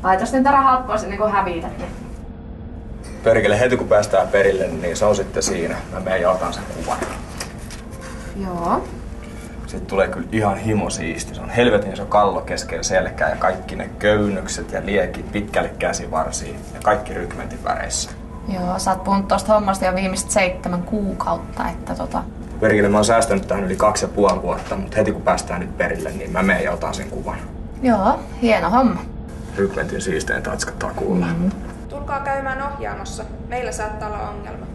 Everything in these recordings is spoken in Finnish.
Laitas niitä rahat pois ennen kuin hävität ne. Perkele, heti kun päästään perille, niin se on sitten siinä. Mä menen ja otan sen kuvan. Joo. Sitten tulee kyllä ihan himo siisti. Se on helvetin iso kallo keskellä selkää ja kaikki ne köynnökset ja liekit pitkälle käsivarsiin ja kaikki rykmentin väreissä. Joo, sä oot puhunut tosta hommasta jo viimeiset 7 kuukautta, että Perkele, mä oon säästänyt tähän yli 2,5 vuotta, mutta heti kun päästään nyt perille, niin mä menen ja otan sen kuvan. Joo, hieno homma. Rykmentin siistein tatskattaa kuulla. Tulkaa käymään ohjaamossa. Meillä saattaa olla ongelma.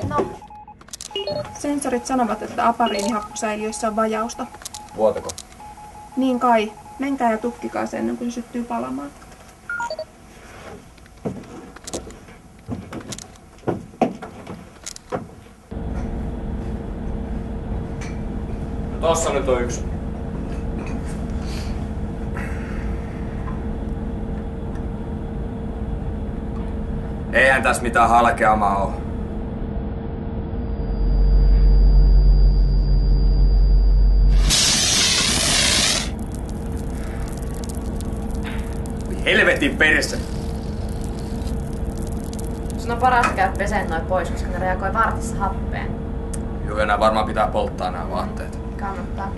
No. Sensorit sanovat, että apariinihapposäiliöissä on vajausta. Vuotako? Niin kai. Menkää ja tukkikaa sen ennen kuin se syttyy palamaan. Tossa nyt on yksi. Eihän tässä mitään halkeamaa oo. Helvetin perse! Sun on paras käydä peseen noin pois, koska ne reagoi vartissa happeen. Joo, enää varmaan pitää polttaa nämä vaatteet. Kannattaa.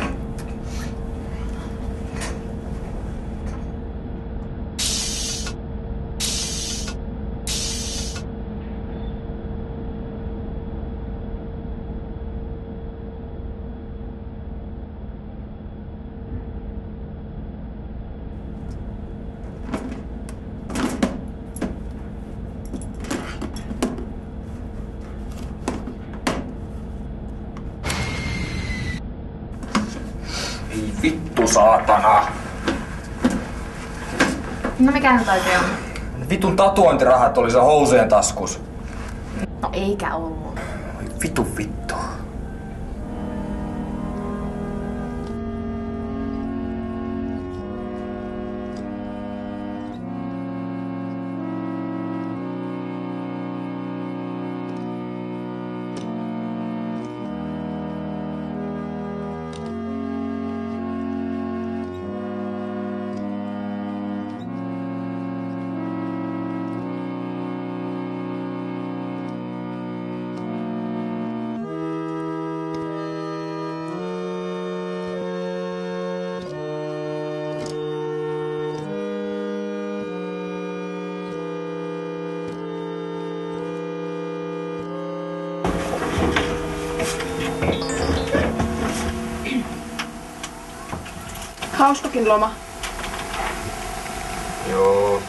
Ei vittu saatana! No mikähän toi on? Vitun tatuointirahat oli se housujen taskus. No eikä ollut. Vittu. Hauskakin loma. Joo.